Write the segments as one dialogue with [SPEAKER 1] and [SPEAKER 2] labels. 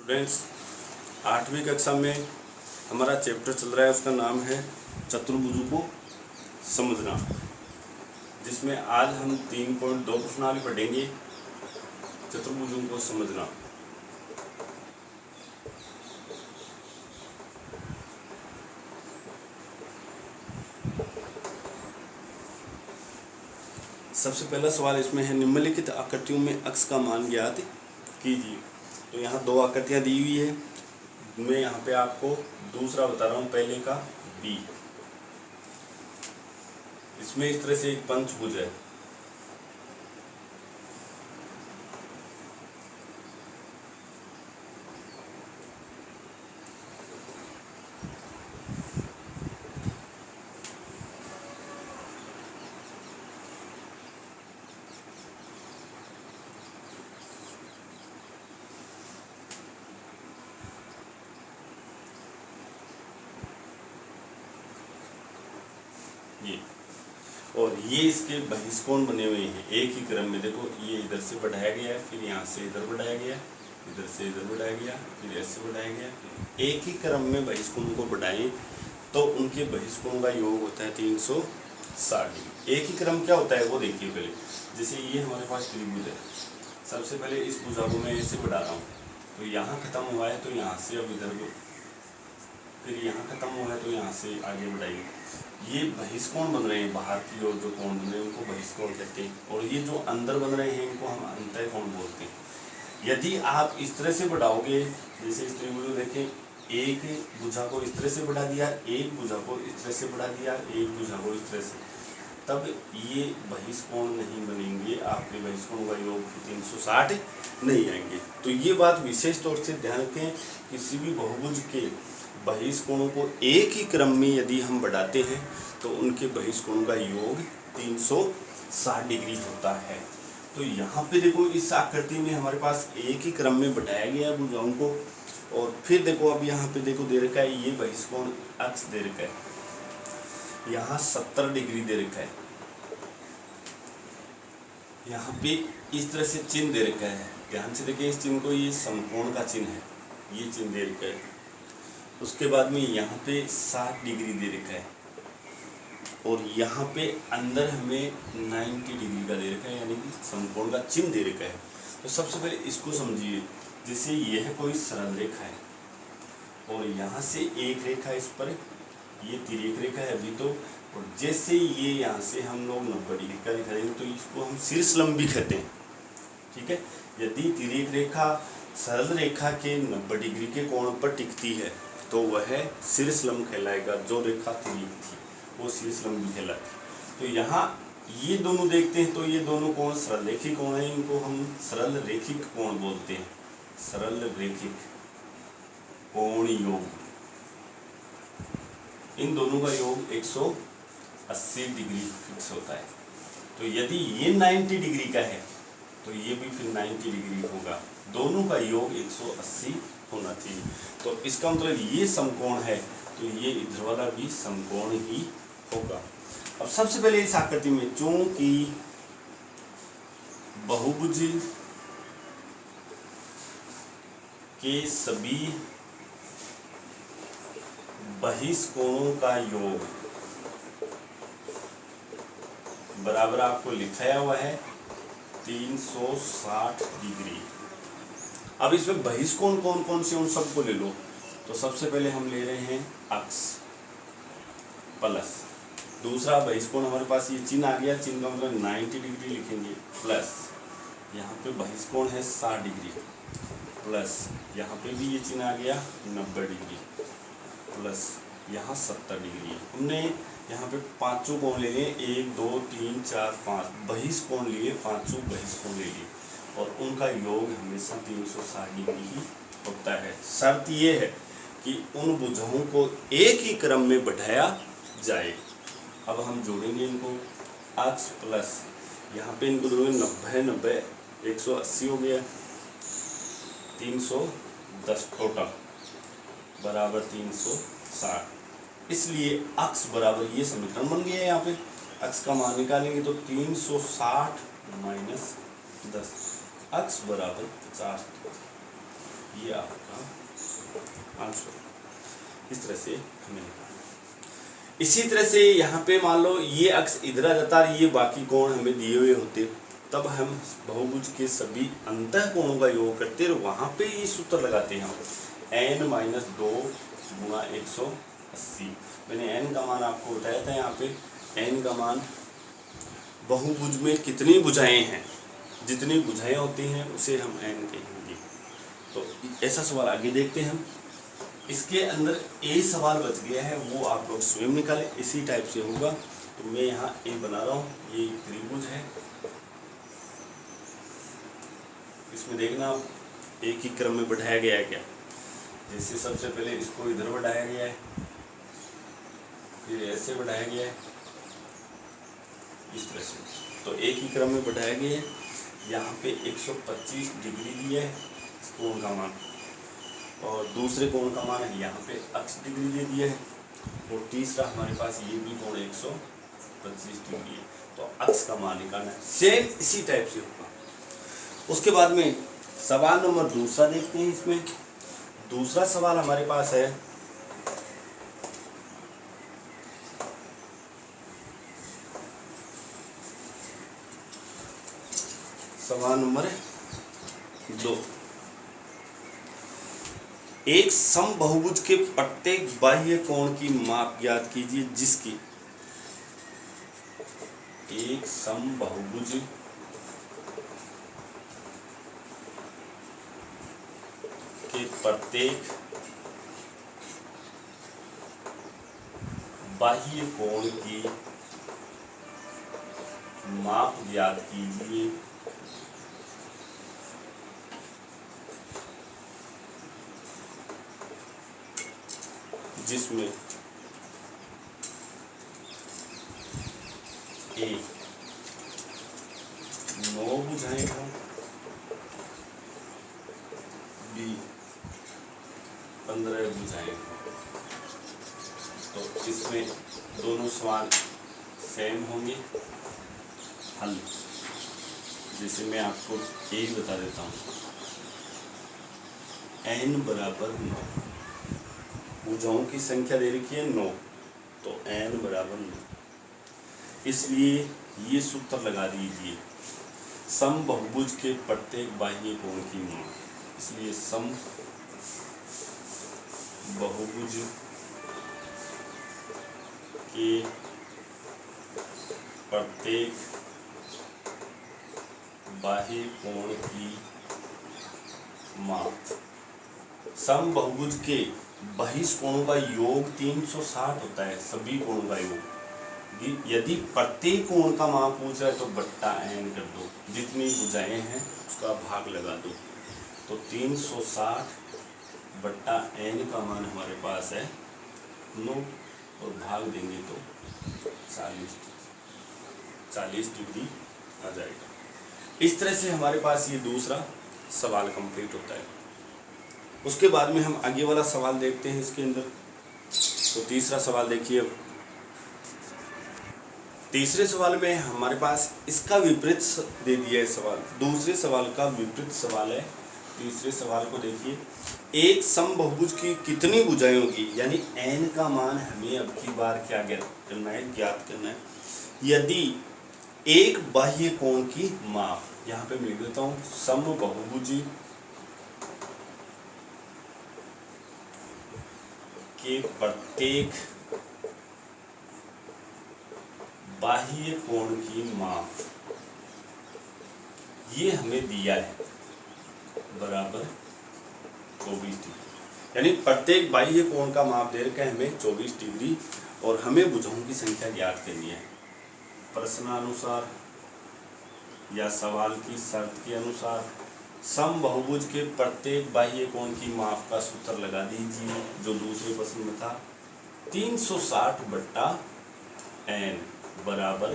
[SPEAKER 1] Students, 8वीं कक्षा में हमारा चैप्टर चल रहा है, उसका नाम है चतुर्भुजों को समझना, जिसमें आज हम 3.2 प्रश्नावली पढ़ेंगे। चतुर्भुजों को समझना। सबसे पहला सवाल इसमें है, निम्नलिखित आकृतियों में अक्ष का मान ज्ञात कीजिए। तो यहाँ दो आकृतियाँ दी हुई है। मैं यहाँ पे आपको दूसरा बता रहा हूँ, पहले का बी। इसमें इस तरह से एक पंचभुज है। ये और ये इसके बहिष्कोण बने हुए हैं एक ही क्रम में। देखो, ये इधर से बढ़ाया गया है, फिर यहाँ से इधर बढ़ाया गया, इधर से इधर बढ़ाया गया, फिर ऐसे बढ़ाया गया। एक ही क्रम में बहिष्कोण को बढ़ाएं तो उनके बहिष्कोण का योग होता है 360 डिग्री। एक ही क्रम क्या होता है वो देखिए पहले। जैसे ये हमारे पास त्रिभुज है, सबसे पहले इस भुजा को मैं ऐसे बढ़ा रहा हूँ, तो यहाँ खत्म हुआ है तो यहाँ से अब इधर को, फिर यहाँ खत्म हुआ है तो यहाँ से आगे बढ़ाइए। ये बहिष्कोण बन रहे हैं, बाहर की ओर जो कोण बन रहे हैं उनको बहिष्कोण कहते हैं, और ये जो अंदर बन रहे हैं इनको हम अंतः कोण बोलते हैं। यदि आप इस तरह से बढ़ाओगे, जैसे इस त्रिभुज को देखें, एक भुजा को इस तरह से बढ़ा दिया, एक भुजा को इस तरह से बढ़ा दिया, एक भुजा को इस तरह से, तब ये बहिष्कोण नहीं बनेंगे, आपके बहिष्कोण का योग 360 नहीं आएंगे। तो ये बात विशेष तौर से ध्यान रखें, किसी भी बहुभुज के बहिष्कोणों को एक ही क्रम में यदि हम बढ़ाते हैं तो उनके बहिष्कोणों का योग 360 डिग्री होता है। तो यहाँ पे देखो, इस आकृति में हमारे पास एक ही क्रम में बढ़ाया गया है भुजाओं को, और फिर देखो अब यहाँ पे देखो दे रखा है, ये बहिष्कोण अक्ष दे रखा है, यहाँ 70 डिग्री दे रखा है, यहाँ पे इस तरह से चिन्ह दे रखा है। ध्यान से देखिए इस चिन्ह को, ये समकोण का चिन्ह है, ये चिन्ह दे रखा है। उसके बाद में यहाँ पे 60 डिग्री दे रखा है, और यहाँ पे अंदर हमें 90 डिग्री का दे रखा है, यानी कि समकोण का चिन्ह दे रखा है। तो सबसे पहले इसको समझिए। जैसे यह कोई सरल रेखा है और यहाँ से एक रेखा इस पर, ये तिर्यक रेखा है अभी तो, और जैसे ये यहाँ से हम लोग 90 डिग्री का रेखा देंगे तो इसको हम शीर्षलंब भी कहते हैं। ठीक है, यदि तिर्यक रेखा सरल रेखा के 90 डिग्री के कोण पर टिकती है तो वह शीर्षलंब कहलाएगा। जो रेखा तिर्यक थी वो शीर्षलंब भी कहलाती। तो यहाँ ये दोनों देखते हैं तो ये दोनों कोण सरल रेखिक कोण है, इनको हम सरल रेखिक कोण बोलते हैं। सरल रेखिक कोण योग, इन दोनों का योग 180 डिग्री फिक्स होता है। तो यदि ये 90 डिग्री का है तो ये भी फिर 90 डिग्री होगा, दोनों का योग 180 होना चाहिए। तो इसका मतलब ये समकोण है तो ये इधर वाला भी समकोण ही होगा। अब सबसे पहले इस आकृति में, चूंकि बहुभुज के सभी बहिष्कोणों का योग बराबर आपको लिखाया हुआ है 360 डिग्री। अब इसमें बहिष्कोण कौन कौन से, उन सबको ले लो। तो सबसे पहले हम ले रहे हैं अक्ष प्लस, दूसरा बहिष्कोण हमारे पास ये चिन्ह आ गया, चिन्ह का मतलब 90 डिग्री लिखेंगे, प्लस यहाँ पे बहिष्कोण है 60 डिग्री, प्लस यहाँ पे भी ये चिन्ह आ गया 90 डिग्री, प्लस यहाँ 70 डिग्री। हमने यहाँ पे पांचों कोण ले लिए, 1 2 3 4 5 बहिष्कोण लिए, पांचों बहिष्कोण ले लिए, और उनका योग हमेशा 360 डिग्री ही होता है। शर्त ये है कि उन भुजाओं को एक ही क्रम में बढ़ाया जाए। अब हम जोड़ेंगे इनको, अक्ष प्लस यहाँ पे इनको जोड़ेंगे 90 90 180 हो गया, 310 टोटल बराबर 360। इसलिए अक्ष बराबर, ये समीकरण बन गया है। यहाँ पे अक्ष का मान निकालेंगे तो 360 - 10, अक्ष बराबर 50। ये आपका आंसर। इस तरह से हमें निकालना। इसी तरह से यहाँ पे मान लो ये अक्ष इधर आ जाता और ये बाकी कोण हमें दिए हुए होते, तब हम बहुभुज के सभी अंतः कोणों का योग करते और वहाँ पे ये सूत्र लगाते हैं हम n-2 गुणा 180। मैंने n का मान आपको बताया था। यहाँ पे n का मान बहुभुज में कितनी भुजाएं हैं, जितनी भुजाएं होती हैं उसे हम n कहेंगे। तो ऐसा सवाल आगे देखते हैं हम। इसके अंदर ए सवाल बच गया है, वो आप लोग स्वयं निकालें। इसी टाइप से होगा। तो मैं यहाँ ए बना रहा हूँ, ये त्रिभुज है। इसमें देखना आप एक ही क्रम में बढ़ाया गया है क्या। जैसे सबसे पहले इसको इधर बढ़ाया गया है, फिर ऐसे बढ़ाया गया है, इस तरह से। तो एक ही क्रम में बढ़ाया गया है। यहाँ पे 125 डिग्री दिया है इस कोण का मान, और दूसरे कोण का मान है यहाँ पे अक्ष डिग्री दे दिया है, और तीसरा हमारे पास ये भी कोण 125 डिग्री है। तो अक्ष का मान निकालना है। सेम इसी टाइप से होगा। उसके बाद में सवाल नंबर दूसरा देखते हैं। इसमें दूसरा सवाल हमारे पास है सवाल नंबर 2। एक समबाहुभुज के प्रत्येक बाह्य कोण की माप ज्ञात कीजिए जिसकी एक समबाहुभुज के प्रत्येक बाह्य कोण की माप ज्ञात कीजिए जिसमें ए 9 भुजाएं हों, बी 15 भुजाएं हों। तो इसमें दोनों सवाल सेम होंगे। हल जैसे मैं आपको यही बता देता हूँ, n बराबर 9, भुजाओं की संख्या दे रखी है 9, तो n बराबर 9। इसलिए ये सूत्र लगा दीजिए, समबाहुभुज के प्रत्येक बाह्य कोण की माप। इसलिए समबाहुभुज के प्रत्येक बाह्य कोण की माप। समबाहुभुज के बहिष्ठ कोणों का योग 360 होता है, सभी कोणों का योग। यदि प्रत्येक कोण का माप पूछ रहा है तो बट्टा n कर दो, जितनी भुजाएं हैं उसका भाग लगा दो। तो 360 बट्टा n का मान हमारे पास है 9, और भाग देंगे तो 40 डिग्री आ जाएगा। इस तरह से हमारे पास ये दूसरा सवाल कंप्लीट होता है। उसके बाद में हम आगे वाला सवाल देखते हैं इसके अंदर। तो तीसरा सवाल देखिए। अब तीसरे सवाल में हमारे पास इसका विपरीत दे दिया है सवाल, दूसरे सवाल का विपरीत सवाल है। तीसरे सवाल को देखिए, एक समबाहुभुज की कितनी भुजाएं होगी, यानी n का मान हमें अब की बार क्या करना है, ज्ञात करना है। यदि एक बाह्य कोण की माप, यहाँ पे मैं लिख देता हूँ, समबाहुभुज के प्रत्येक बाह्य कोण की माप, ये हमें दिया है बराबर 24 डिग्री। यानी प्रत्येक बाह्य कोण का माप दे रखा है हमें 24 डिग्री, और हमें भुजाओं की संख्या ज्ञात करनी है। प्रश्नानुसार या सवाल की शर्त के अनुसार समबाहुभुज के प्रत्येक बाह्य कोण की माप का सूत्र लगा दीजिए, जो दूसरे प्रश्न में था 360 बट्टा n बराबर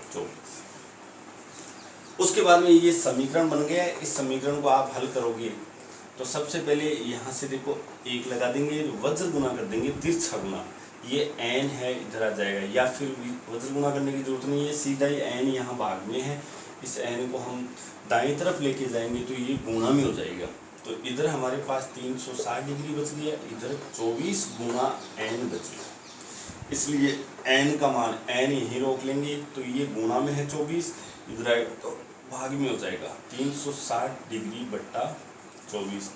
[SPEAKER 1] 24। उसके बाद में ये समीकरण बन गया है। इस समीकरण को आप हल करोगे तो सबसे पहले यहाँ से देखो 1 लगा देंगे, वज्र गुना कर देंगे, तिरछा गुना, ये n है इधर आ जाएगा, या फिर वज्र गुना करने की जरूरत नहीं है, सीधा ही n यहाँ भाग में है। इस n को हम दाईं तरफ लेके जाएंगे तो ये गुणा में हो जाएगा, तो इधर हमारे पास 360 डिग्री बच गया, इधर 24 गुना n बच गया। इसलिए n का मान n यहीं रोक लेंगे, तो ये गुणा में है 24, इधर आएगा तो भाग में हो जाएगा 360 डिग्री बट्टा 24।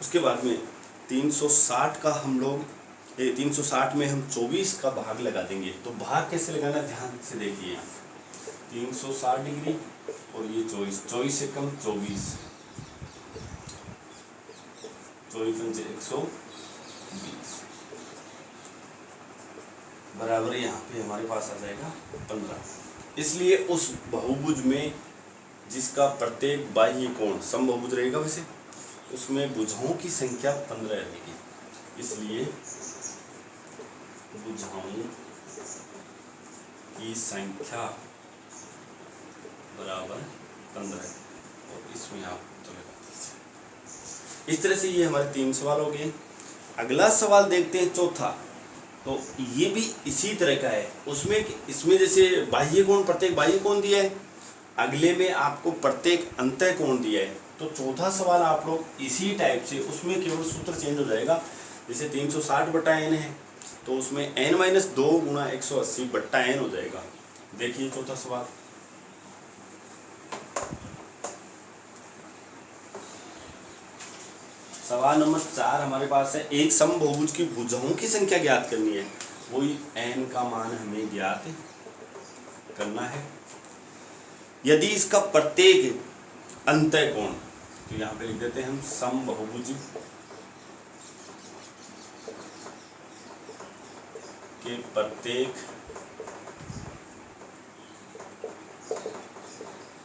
[SPEAKER 1] उसके बाद में 360 का हम लोग 360 में हम 24 का भाग लगा देंगे। तो भाग कैसे लगाना, ध्यान से देखिए। 360 डिग्री और ये 24 से कम 24, 24 से 120 बराबर यहाँ पे हमारे पास आ जाएगा 15। इसलिए उस बहुभुज में जिसका प्रत्येक बाह्य कोण समबाहुभुज रहेगा, वैसे उसमें भुजाओं की संख्या 15 रहेगी। इसलिए भुजाओं की संख्या बराबर 15, और इसमें आप तो लगा दीजिए। इस तरह से ये हमारे 3 सवाल हो गए। अगला सवाल देखते हैं, चौथा। तो ये भी इसी तरह का है। इसमें जैसे बाह्य कोण, प्रत्येक बाह्य कोण दिया है, अगले में आपको प्रत्येक अंतः कोण दिया है। तो चौथा सवाल आप लोग इसी टाइप से, उसमें केवल सूत्र चेंज हो जाएगा। जैसे 360 बटा n है, तो उसमें n-2 गुणा 180 बट्टा n हो जाएगा। देखिए चौथा सवाल। सवाल नंबर 4 हमारे पास है, एक समबाहुभुज की भुजाओं की संख्या ज्ञात करनी है। वही n का मान हमें ज्ञात करना है। यदि इसका प्रत्येक अंतः कोण, तो यहाँ पे लिख देते हैं हम समबाहुभुज के प्रत्येक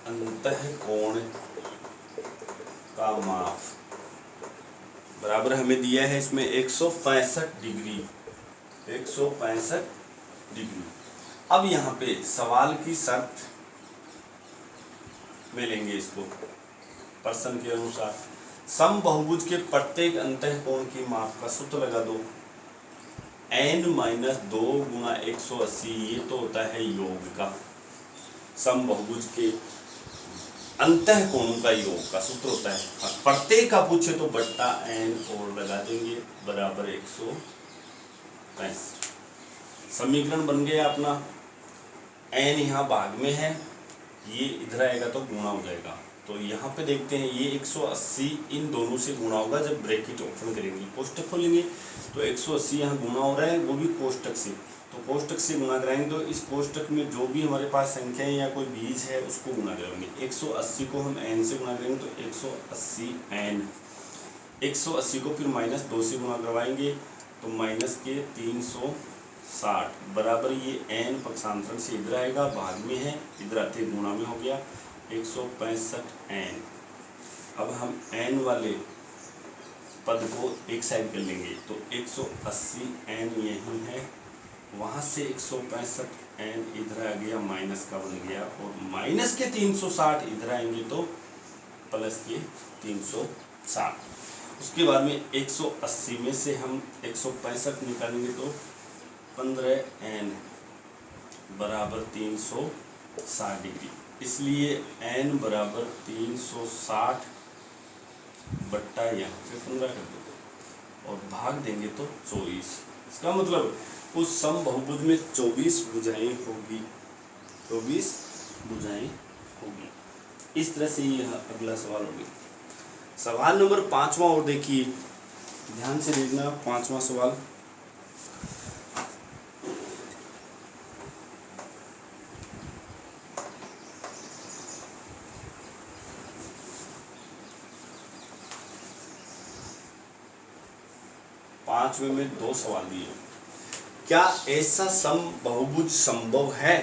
[SPEAKER 1] अंतः कोण का माप बराबर हमें दिया है इसमें 165 डिग्री, 165 डिग्री। अब यहाँ पे सवाल की शर्त में लेंगे इसको प्रश्न के अनुसार। समबाहुभुज के प्रत्येक अंतः कोण की माप का सूत्र लगा दो। n-2 गुणा 180, ये तो होता है योग का। समबाहुभुज के अंतः कोणों का योग का सूत्र होता है। प्रत्येक का पूछे तो बट्टा n और लगा देंगे बराबर 165। समीकरण बन गया अपना। n यहाँ भाग में है, ये इधर आएगा तो गुणा हो जाएगा। तो यहाँ पे देखते हैं, ये 180 इन दोनों से गुणा होगा जब ब्रैकेट ओपन करेंगे, कोष्टक खोलेंगे तो 180 यहाँ गुणा हो रहा है, वो भी कोष्टक से। तो कोष्टक से गुणा कराएंगे तो इस कोष्टक में जो भी हमारे पास संख्या है या कोई बीज है उसको गुणा करेंगे। 180 को हम n से गुणा करेंगे तो 180 n, 180 को फिर -2 से गुणा करवाएंगे तो माइनस के 360 बराबर ये n पक्षांतरण से इधर आएगा, भाग में है, इधर आते गुणा में हो गया 165 n। अब हम n वाले पद को एक साइड कर लेंगे तो 180 n यही है, वहाँ से 165 n इधर आ गया, माइनस का बन गया, और माइनस के 360 इधर आएंगे तो प्लस के 360। उसके बाद में 180 में से हम 165 निकालेंगे तो 15n बराबर 360 डिग्री। इसलिए n बराबर 360 बट्टा यहाँ पे 15 कर दो और भाग देंगे तो 24। इसका मतलब उस समबाहुभुज में 24 भुजाएं होगी, 24 भुजाएं होगी। इस तरह से यह अगला सवाल होगी। सवाल नंबर 5वां और देखिए, ध्यान से देखना। 5वां सवाल, पांचवें में 2 सवाल दिए। क्या ऐसा समबाहुभुज संभव है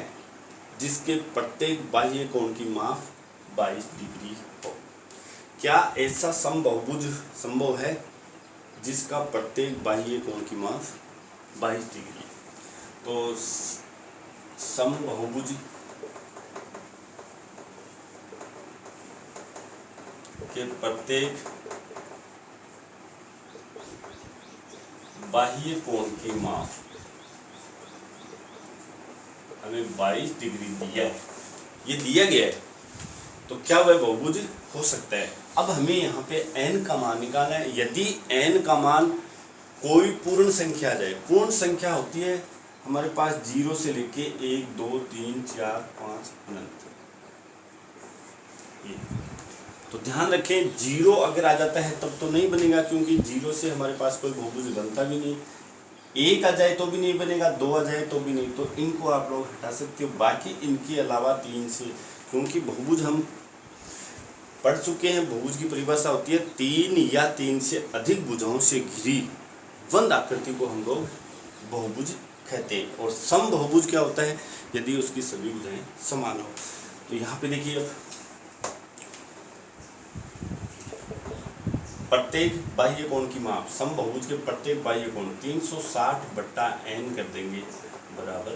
[SPEAKER 1] जिसके प्रत्येक बाह्य कोण की माप 22 डिग्री हो? क्या ऐसा समबाहुभुज संभव है जिसका प्रत्येक बाह्य कोण की माप 22 डिग्री? तो समबाहुभुज के प्रत्येक बाह्य कोण की माप हमें 22 डिग्री दिया है, ये दिया गया है, तो क्या वह बहुभुज हो सकता है? अब हमें यहाँ पे n का मान निकालना है। यदि n का मान कोई पूर्ण संख्या आ जाए, पूर्ण संख्या होती है हमारे पास 0 से लेके 1 2 3 4 5 अनंत। तो ध्यान रखें 0 अगर आ जाता है तब तो नहीं बनेगा, क्योंकि 0 से हमारे पास कोई बहुभुज बनता भी नहीं। 1 आ जाए तो भी नहीं बनेगा, 2 आ जाए तो भी नहीं, तो इनको आप लोग हटा सकते हो। बाकी इनके अलावा 3 से, क्योंकि बहुभुज हम पढ़ चुके हैं, बहुभुज की परिभाषा होती है 3 या 3 से अधिक भुजाओं से घिरी वंद आकृति को हम लोग बहुभुज कहते हैं। और सम बहुभुज क्या होता है? यदि उसकी सभी भुजाएं समान हो। तो यहाँ पे देखिए, अब प्रत्येक बाह्य कोण की माप, सम बहुभुज के प्रत्येक बाह्य कोण 360/n कर देंगे बराबर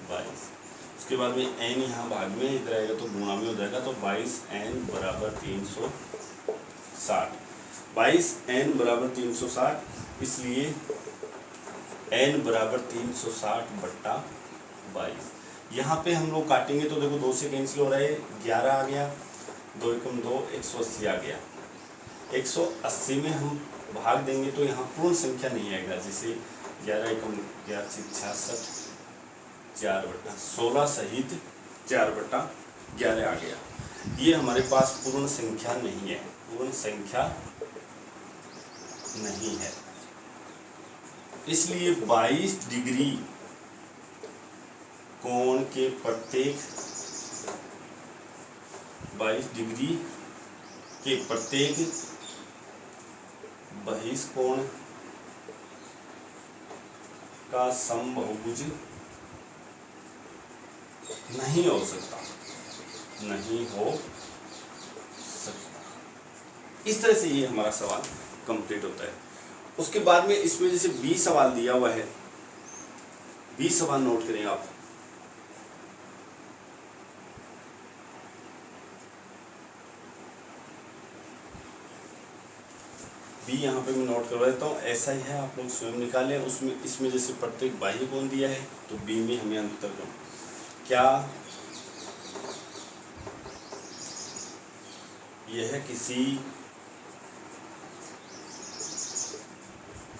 [SPEAKER 1] 22। उसके बाद में n यहाँ भाग में इधर आएगा तो गुणा में हो जाएगा, तो 22n बराबर 360। 22n बराबर 360, इसलिए n बराबर 360/22। यहाँ पे हम लोग काटेंगे तो देखो 2 से कैंसिल हो रहा है, 11 आ गया, 2 एकम 2, 180 आ गया। 180 में हम भाग देंगे तो यहाँ पूर्ण संख्या नहीं आएगा, जैसे 11 एकम 11 66, 4/16 सहित 4/11 आ गया। ये हमारे पास पूर्ण संख्या नहीं है, पूर्ण संख्या नहीं है। इसलिए 22 डिग्री कोण के प्रत्येक 22 डिग्री के प्रत्येक बहिष्कोण का समबहुभुज नहीं हो सकता, नहीं हो सकता। इस तरह से ये हमारा सवाल कंप्लीट होता है। उसके बाद में इसमें जैसे 20 सवाल दिया हुआ है, 20 सवाल नोट करें आप। बी यहाँ पे मैं नोट करवा देता हूँ, ऐसा ही है, आप लोग स्वयं निकालें। उसमें इसमें जैसे प्रत्येक बाह्य कोण दिया है, तो बी में हमें अंतर कोण क्या, यह किसी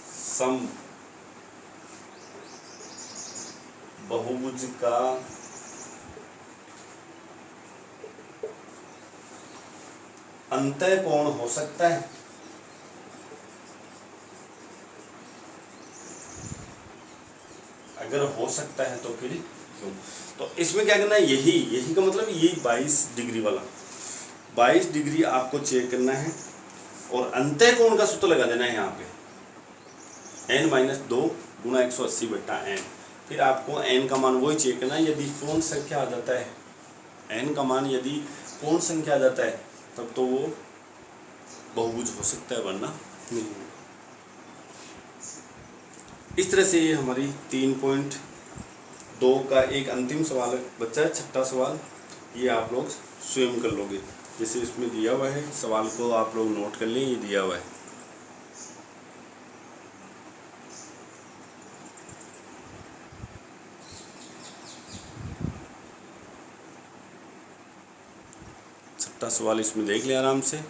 [SPEAKER 1] सम बहुभुज का अंतः कोण हो सकता है। अगर हो सकता है तो फिर क्यों? तो इसमें क्या करना है, यही का मतलब यही 22 डिग्री वाला, 22 डिग्री आपको चेक करना है और अंतः कोण का सूत्र लगा देना है यहाँ पे, n-2 गुणा 180/n। फिर आपको n का मान वही चेक करना है, यदि पूर्ण संख्या आ जाता है, n का मान यदि पूर्ण संख्या आ जाता है तब तो वो बहुभुज हो सकता है, वरना नहीं। इस तरह से ये हमारी 3.2 का एक अंतिम सवाल बच्चा है, छठा सवाल। ये आप लोग स्वयं कर लोगे, जैसे इसमें दिया हुआ है, सवाल को आप लोग नोट कर लें, ये दिया हुआ है। छठा सवाल इसमें देख लें आराम से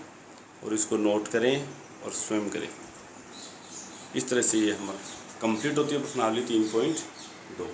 [SPEAKER 1] और इसको नोट करें और स्वयं करें। इस तरह से ये हमारा कंप्लीट होती है प्रश्नावली 3.2।